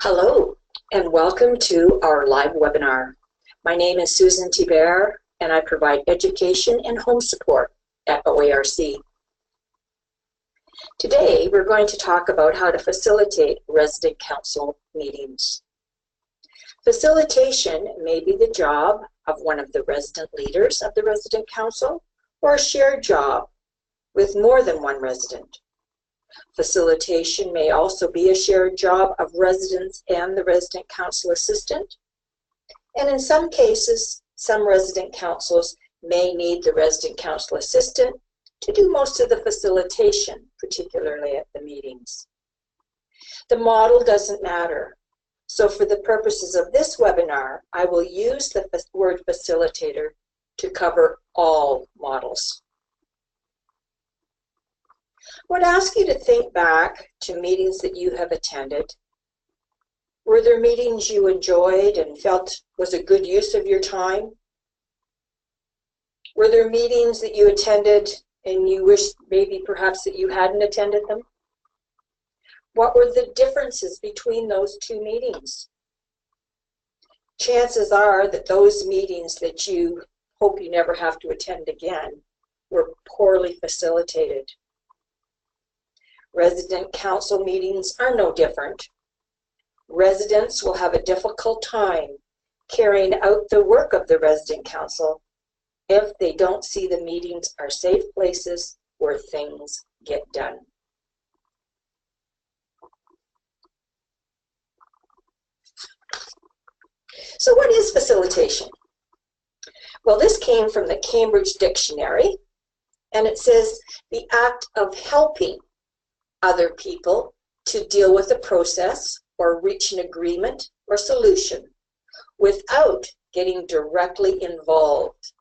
Hello, and welcome to our live webinar. My name is Susan Thibert, and I provide education and home support at OARC. Today, we're going to talk about how to facilitate resident council meetings. Facilitation may be the job of one of the resident leaders of the resident council or a shared job with more than one resident. Facilitation may also be a shared job of residents and the resident council assistant. And in some cases, some resident councils may need the resident council assistant to do most of the facilitation, particularly at the meetings. The model doesn't matter. So for the purposes of this webinar, I will use the word facilitator to cover all models. I would ask you to think back to meetings that you have attended. Were there meetings you enjoyed and felt was a good use of your time? Were there meetings that you attended and you wish maybe perhaps that you hadn't attended them? What were the differences between those two meetings? Chances are that those meetings that you hope you never have to attend again were poorly facilitated. Resident council meetings are no different. Residents will have a difficult time carrying out the work of the resident council if they don't see the meetings are safe places where things get done. So what is facilitation? Well, this came from the Cambridge Dictionary, and it says the act of helping other people to deal with a process or reach an agreement or solution without getting directly involved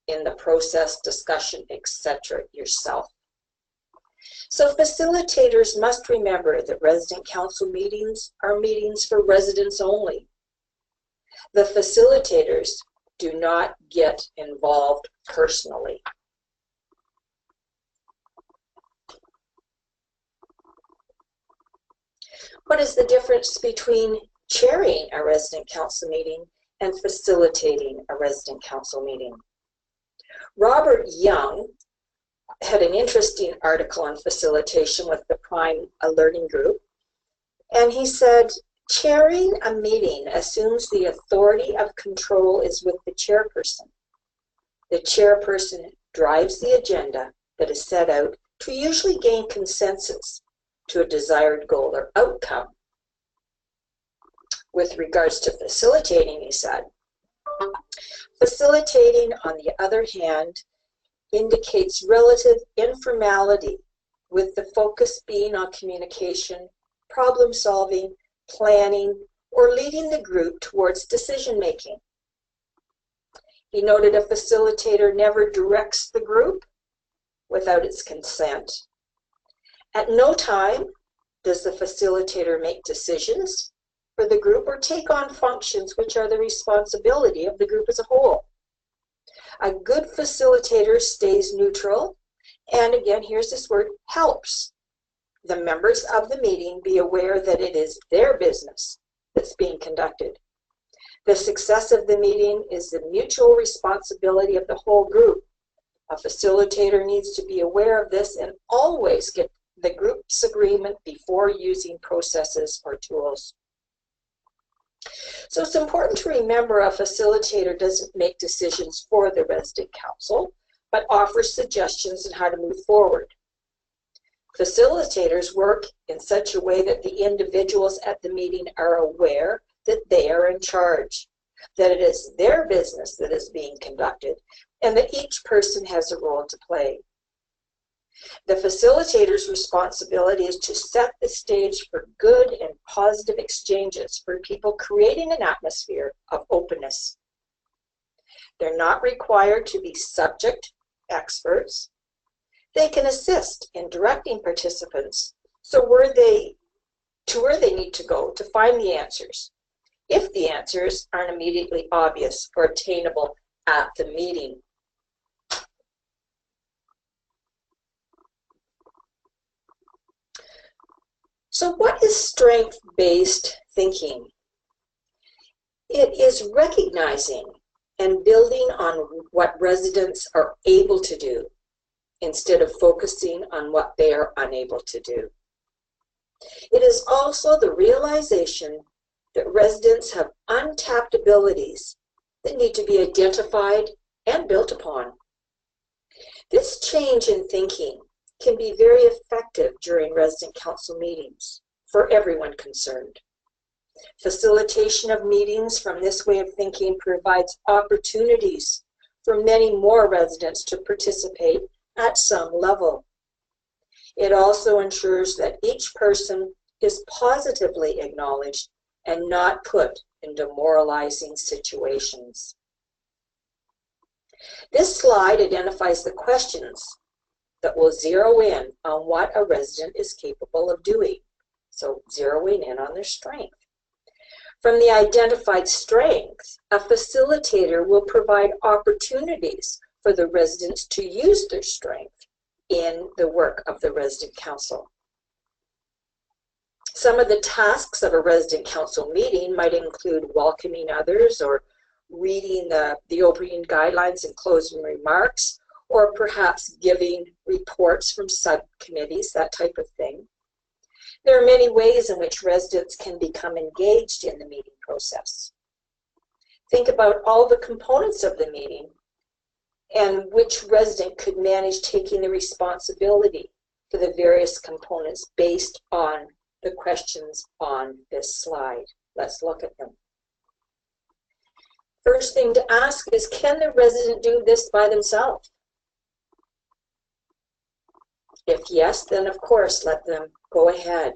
in the process, discussion, etc. yourself. So facilitators must remember that resident council meetings are meetings for residents only. The facilitators do not get involved personally. What is the difference between chairing a resident council meeting and facilitating a resident council meeting? Robert Young had an interesting article on facilitation with the Prime Learning Group, and he said, chairing a meeting assumes the authority of control is with the chairperson. The chairperson drives the agenda that is set out to usually gain consensus to a desired goal or outcome. With regards to facilitating, he said, facilitating, on the other hand, indicates relative informality, with the focus being on communication, problem solving, planning, or leading the group towards decision making. He noted a facilitator never directs the group without its consent. At no time does the facilitator make decisions for the group or take on functions which are the responsibility of the group as a whole. A good facilitator stays neutral, and again, here's this word, helps the members of the meeting be aware that it is their business that's being conducted. The success of the meeting is the mutual responsibility of the whole group. A facilitator needs to be aware of this and always get the group's agreement before using processes or tools. So it's important to remember a facilitator doesn't make decisions for the resident council, but offers suggestions on how to move forward. Facilitators work in such a way that the individuals at the meeting are aware that they are in charge, that it is their business that is being conducted, and that each person has a role to play. The facilitator's responsibility is to set the stage for good and positive exchanges for people, creating an atmosphere of openness. They're not required to be subject experts. They can assist in directing participants to where they need to go to find the answers, if the answers aren't immediately obvious or attainable at the meeting. So what is strength-based thinking? It is recognizing and building on what residents are able to do instead of focusing on what they are unable to do. It is also the realization that residents have untapped abilities that need to be identified and built upon. This change in thinking can be very effective during resident council meetings for everyone concerned. Facilitation of meetings from this way of thinking provides opportunities for many more residents to participate at some level. It also ensures that each person is positively acknowledged and not put in demoralizing situations. This slide identifies the questions that will zero in on what a resident is capable of doing. So zeroing in on their strength. From the identified strengths, a facilitator will provide opportunities for the residents to use their strength in the work of the resident council. Some of the tasks of a resident council meeting might include welcoming others or reading the opening guidelines and closing remarks, or perhaps giving reports from subcommittees, that type of thing. There are many ways in which residents can become engaged in the meeting process. Think about all the components of the meeting and which resident could manage taking the responsibility for the various components based on the questions on this slide. Let's look at them. First thing to ask is, can the resident do this by themselves? If yes, then of course let them go ahead.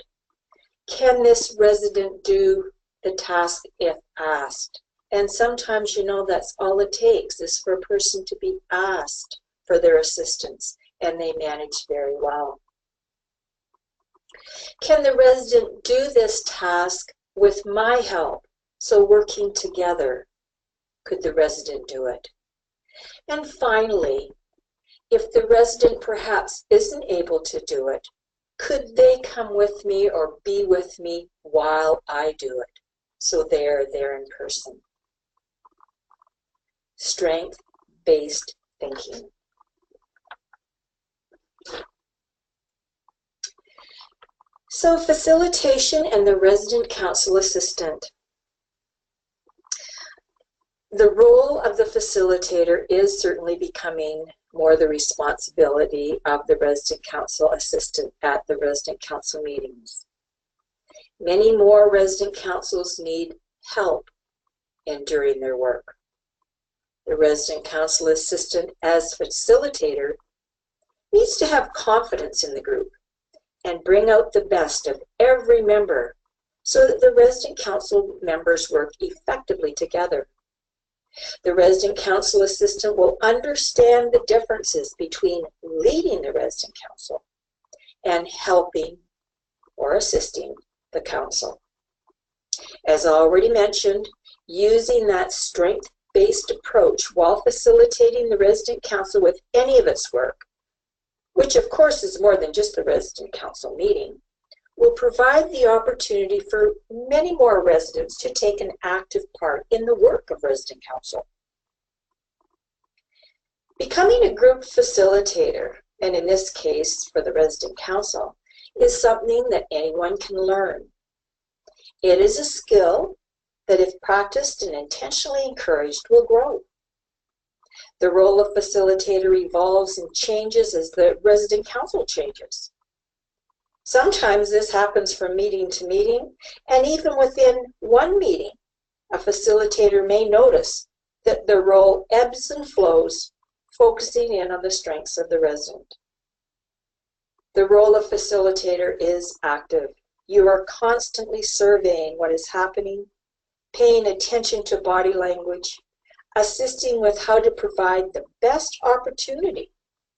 Can this resident do the task if asked? And sometimes, you know, that's all it takes is for a person to be asked for their assistance, and they manage very well. Can the resident do this task with my help? So working together, could the resident do it? And finally, if the resident perhaps isn't able to do it, could they come with me or be with me while I do it? So they're there in person. Strength-based thinking. So facilitation and the resident council assistant. The role of the facilitator is certainly becoming more the responsibility of the resident council assistant at the resident council meetings. Many more resident councils need help in doing their work. The resident council assistant, as facilitator, needs to have confidence in the group and bring out the best of every member so that the resident council members work effectively together. The resident council assistant will understand the differences between leading the resident council and helping or assisting the council. As already mentioned, using that strength-based approach while facilitating the resident council with any of its work, which of course is more than just the resident council meeting, will provide the opportunity for many more residents to take an active part in the work of resident council. Becoming a group facilitator, and in this case for the resident council, is something that anyone can learn. It is a skill that, if practiced and intentionally encouraged, will grow. The role of facilitator evolves and changes as the resident council changes. Sometimes this happens from meeting to meeting, and even within one meeting, a facilitator may notice that the role ebbs and flows, focusing in on the strengths of the resident. The role of facilitator is active. You are constantly surveying what is happening, paying attention to body language, assisting with how to provide the best opportunity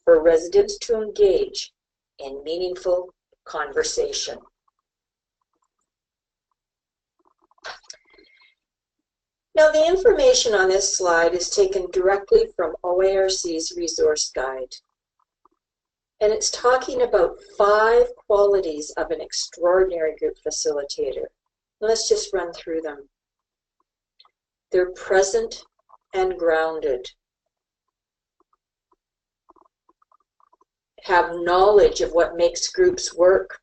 for residents to engage in meaningful conversation. Now, the information on this slide is taken directly from OARC's resource guide. And it's talking about 5 qualities of an extraordinary group facilitator. Let's just run through them. They're present and grounded. Have knowledge of what makes groups work.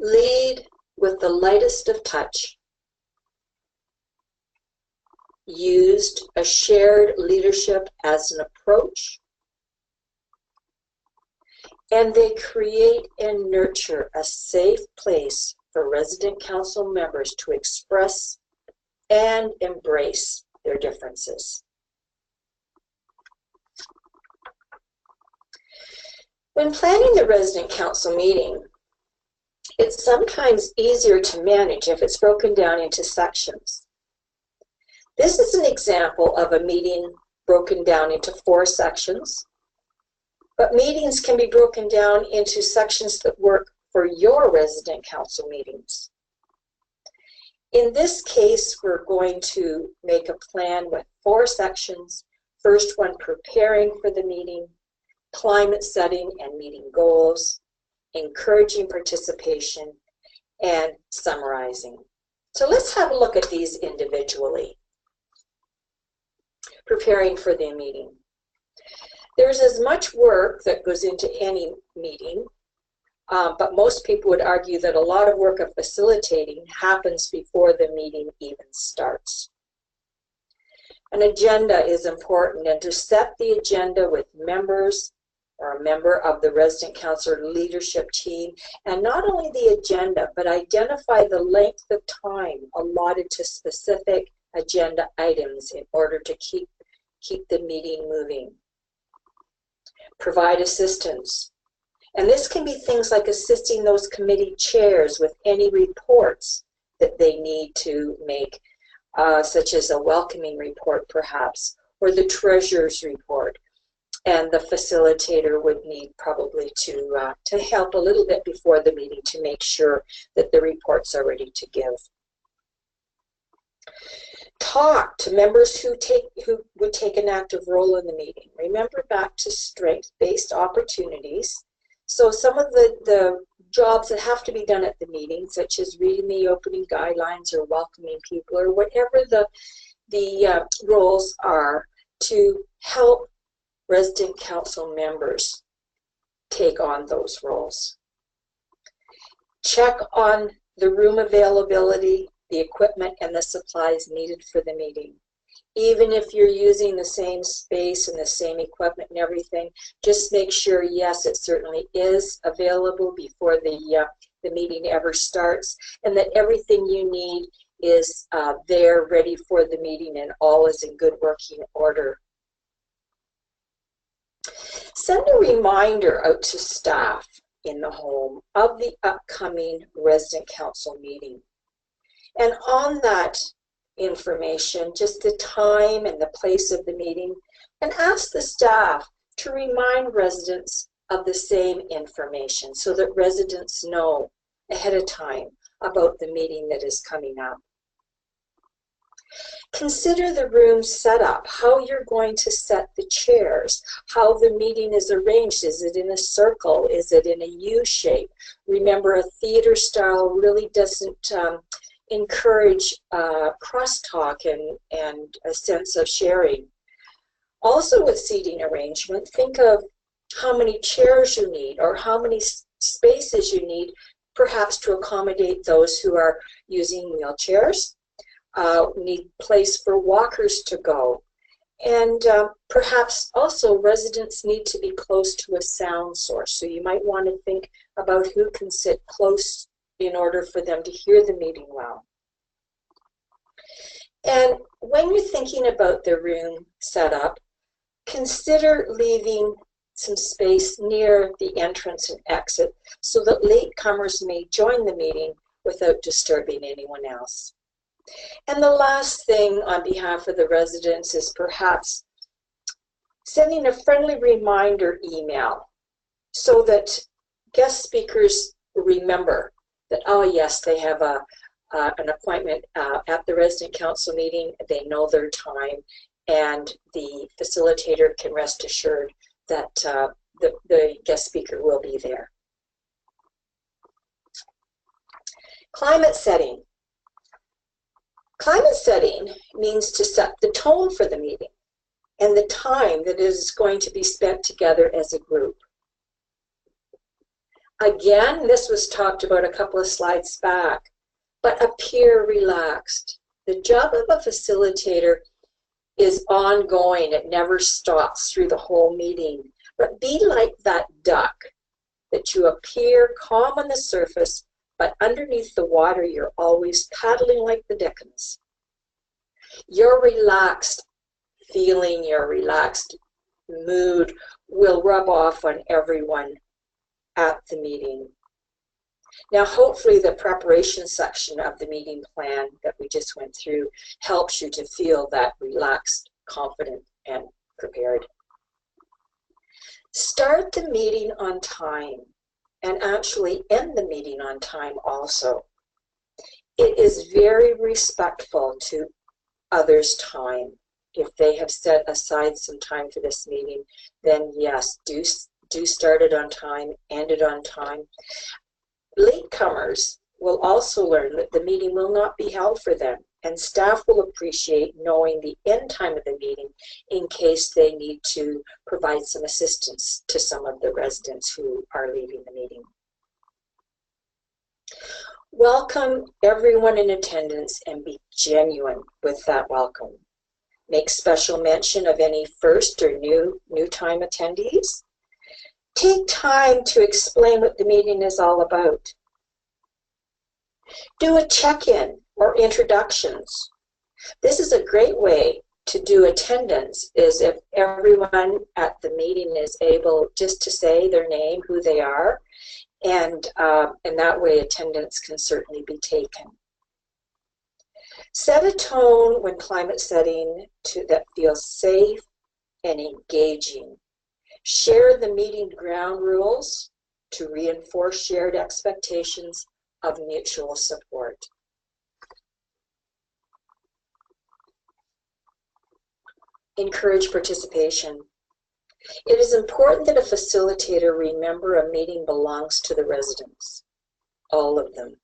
Lead with the lightest of touch. Used a shared leadership as an approach. And they create and nurture a safe place for resident council members to express and embrace their differences. When planning the resident council meeting, it's sometimes easier to manage if it's broken down into sections. This is an example of a meeting broken down into 4 sections, but meetings can be broken down into sections that work for your resident council meetings. In this case, we're going to make a plan with 4 sections. First one, preparing for the meeting, climate setting and meeting goals, encouraging participation, and summarizing. So let's have a look at these individually. Preparing for the meeting. There's as much work that goes into any meeting, but most people would argue that a lot of work of facilitating happens before the meeting even starts. An agenda is important, and to set the agenda with members or a member of the resident council leadership team, and not only the agenda, but identify the length of time allotted to specific agenda items in order to keep the meeting moving. Provide assistance. And this can be things like assisting those committee chairs with any reports that they need to make, such as a welcoming report perhaps, or the treasurer's report. And the facilitator would need probably to help a little bit before the meeting to make sure that the reports are ready to give. Talk to members who would take an active role in the meeting. Remember back to strength-based opportunities. So some of the jobs that have to be done at the meeting, such as reading the opening guidelines or welcoming people or whatever the roles are, to help resident council members take on those roles. Check on the room availability, the equipment, and the supplies needed for the meeting. Even if you're using the same space and the same equipment and everything, just make sure, yes, it certainly is available before the meeting ever starts, and that everything you need is there ready for the meeting and all is in good working order. Send a reminder out to staff in the home of the upcoming resident council meeting. And on that information, just the time and the place of the meeting, and ask the staff to remind residents of the same information so that residents know ahead of time about the meeting that is coming up. Consider the room setup, how you're going to set the chairs, how the meeting is arranged. Is it in a circle? Is it in a U shape? Remember, a theater style really doesn't encourage crosstalk and a sense of sharing. Also with seating arrangement, think of how many chairs you need or how many spaces you need, perhaps to accommodate those who are using wheelchairs. Need place for walkers to go. And perhaps also residents need to be close to a sound source. So you might want to think about who can sit close in order for them to hear the meeting well. And when you're thinking about the room setup, consider leaving some space near the entrance and exit so that latecomers may join the meeting without disturbing anyone else. And the last thing on behalf of the residents is perhaps sending a friendly reminder email so that guest speakers remember that, oh yes, they have an appointment at the resident council meeting, they know their time, and the facilitator can rest assured that the guest speaker will be there. Climate setting. Climate setting means to set the tone for the meeting and the time that is going to be spent together as a group. Again, this was talked about a couple of slides back, but appear relaxed. The job of a facilitator is ongoing. It never stops through the whole meeting. But be like that duck, that you appear calm on the surface, but underneath the water you're always paddling like the Dickens. Your relaxed feeling, your relaxed mood will rub off on everyone at the meeting. Now, hopefully the preparation section of the meeting plan that we just went through helps you to feel that relaxed, confident, and prepared. Start the meeting on time and actually end the meeting on time also. It is very respectful to others' time. If they have set aside some time for this meeting, then yes, do start it on time, end it on time. Latecomers will also learn that the meeting will not be held for them, and staff will appreciate knowing the end time of the meeting in case they need to provide some assistance to some of the residents who are leaving the meeting. Welcome everyone in attendance and be genuine with that welcome. Make special mention of any first or new time attendees. Take time to explain what the meeting is all about. Do a check-in or introductions. This is a great way to do attendance, is if everyone at the meeting is able just to say their name, who they are, and that way attendance can certainly be taken. Set a tone when climate setting that feels safe and engaging. Share the meeting ground rules to reinforce shared expectations of mutual support. Encourage participation. It is important that a facilitator remember a meeting belongs to the residents, all of them.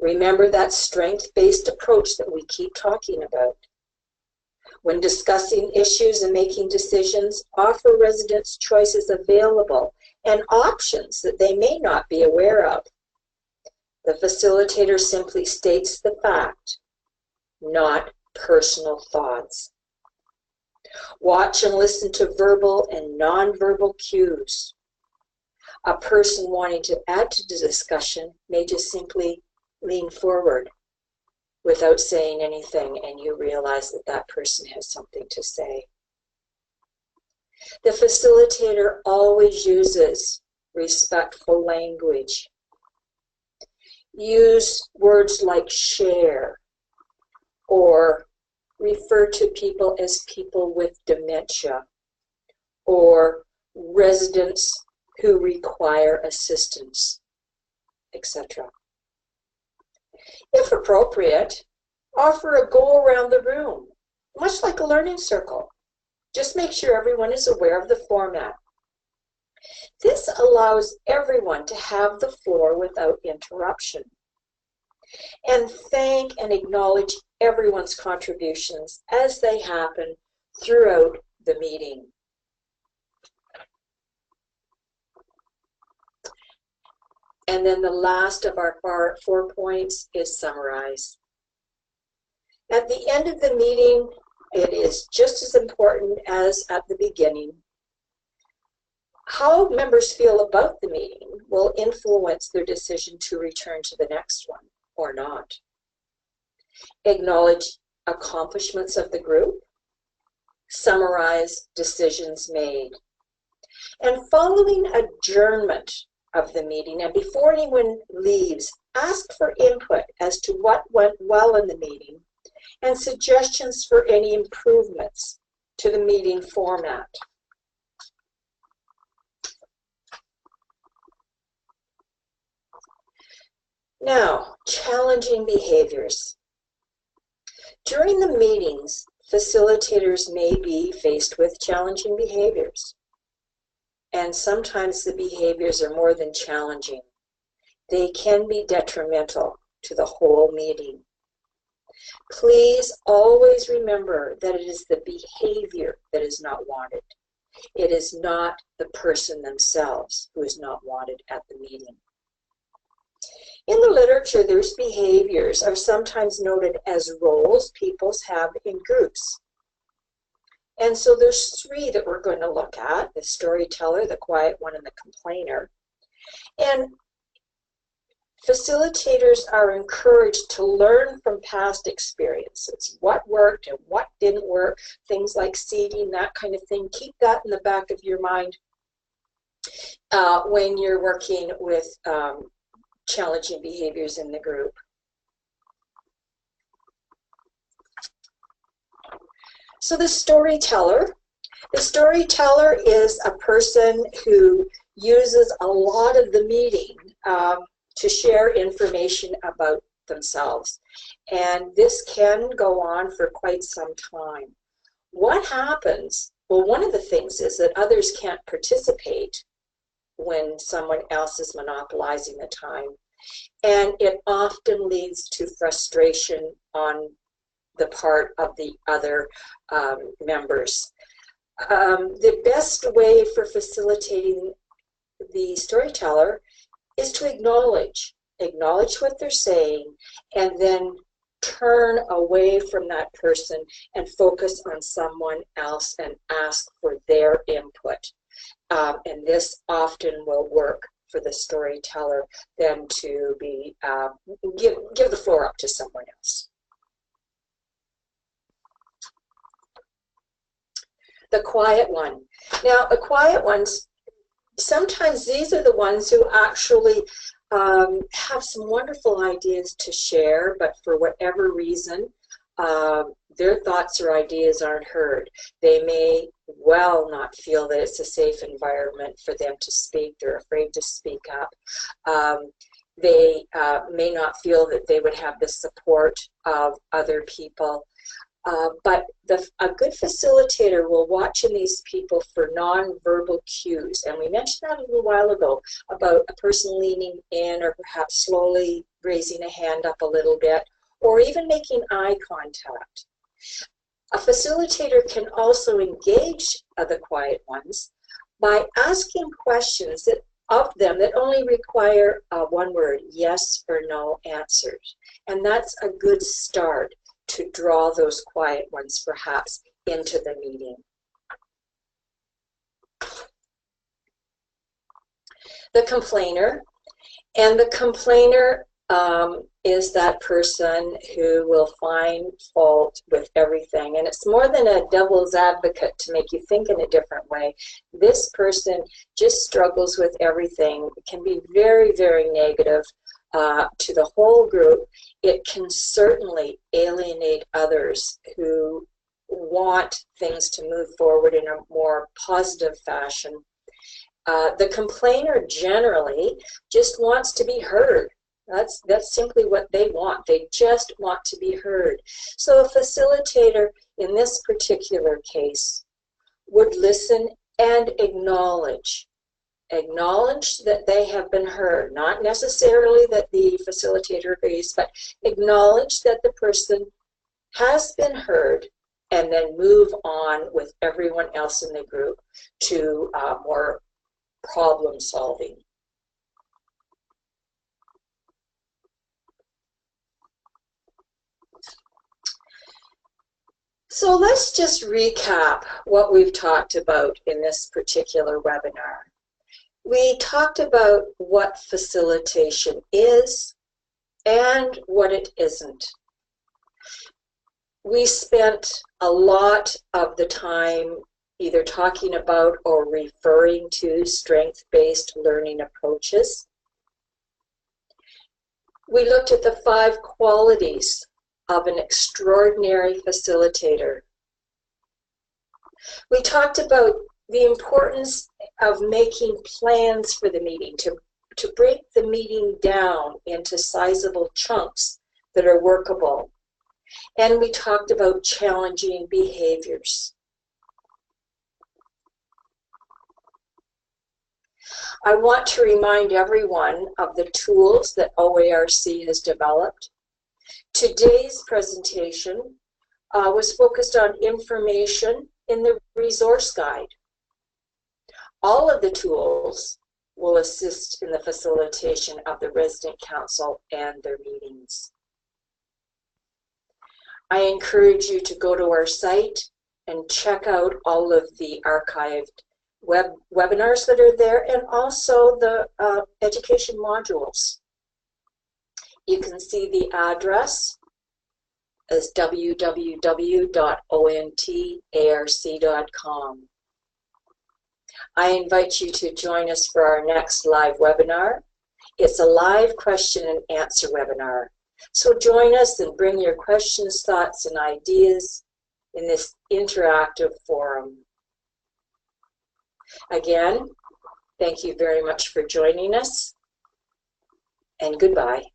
Remember that strength-based approach that we keep talking about. When discussing issues and making decisions, offer residents choices available and options that they may not be aware of. The facilitator simply states the fact, not personal thoughts. Watch and listen to verbal and nonverbal cues. A person wanting to add to the discussion may just simply lean forward without saying anything, and you realize that that person has something to say. The facilitator always uses respectful language. Use words like share or refer to people as people with dementia or residents who require assistance, etc. If appropriate, offer a go around the room, much like a learning circle. Just make sure everyone is aware of the format. This allows everyone to have the floor without interruption. And thank and acknowledge everyone's contributions as they happen throughout the meeting. And then the last of our 4 points is summarize. At the end of the meeting, it is just as important as at the beginning. How members feel about the meeting will influence their decision to return to the next one or not. Acknowledge accomplishments of the group. Summarize decisions made. And following adjournment of the meeting, and before anyone leaves, ask for input as to what went well in the meeting and suggestions for any improvements to the meeting format. Now, challenging behaviors. During the meetings, facilitators may be faced with challenging behaviors. and sometimes the behaviors are more than challenging. They can be detrimental to the whole meeting. Please always remember that it is the behavior that is not wanted. It is not the person themselves who is not wanted at the meeting. In the literature, these behaviors are sometimes noted as roles people have in groups. And so there's three that we're going to look at: the storyteller, the quiet one, and the complainer. And facilitators are encouraged to learn from past experiences, what worked and what didn't work, things like seating, that kind of thing. Keep that in the back of your mind when you're working with challenging behaviors in the group. So the storyteller is a person who uses a lot of the meeting to share information about themselves. And this can go on for quite some time. What happens? Well, one of the things is that others can't participate when someone else is monopolizing the time. And it often leads to frustration on the part of the other members. The best way for facilitating the storyteller is to acknowledge what they're saying, and then turn away from that person and focus on someone else and ask for their input. And this often will work for the storyteller than to be give the floor up to someone else. The quiet one. Now, the quiet ones, sometimes these are the ones who actually have some wonderful ideas to share, but for whatever reason, their thoughts or ideas aren't heard. They may well not feel that it's a safe environment for them to speak. They're afraid to speak up. They may not feel that they would have the support of other people. But a good facilitator will watch in these people for nonverbal cues. And we mentioned that a little while ago about a person leaning in, or perhaps slowly raising a hand up a little bit, or even making eye contact. A facilitator can also engage the quiet ones by asking questions of them that only require one word, yes or no answers. And that's a good start to draw those quiet ones perhaps into the meeting. The complainer. And the complainer is that person who will find fault with everything. And it's more than a devil's advocate to make you think in a different way. This person just struggles with everything. It can be very, very negative to the whole group. It can certainly alienate others who want things to move forward in a more positive fashion. The complainer generally just wants to be heard. That's simply what they want. They just want to be heard. So a facilitator in this particular case would listen and acknowledge that they have been heard. Not necessarily that the facilitator agrees, but acknowledge that the person has been heard, and then move on with everyone else in the group to more problem solving. So let's just recap what we've talked about in this particular webinar. We talked about what facilitation is and what it isn't. We spent a lot of the time either talking about or referring to strength-based learning approaches. We looked at the 5 qualities of an extraordinary facilitator. We talked about the importance of making plans for the meeting, to break the meeting down into sizable chunks that are workable. And we talked about challenging behaviors. I want to remind everyone of the tools that OARC has developed. Today's presentation was focused on information in the resource guide. All of the tools will assist in the facilitation of the resident council and their meetings. I encourage you to go to our site and check out all of the archived webinars that are there, and also the education modules. You can see the address as www.ontarc.com. I invite you to join us for our next live webinar. It's a live question and answer webinar. So join us and bring your questions, thoughts, and ideas in this interactive forum. Again, thank you very much for joining us, and goodbye.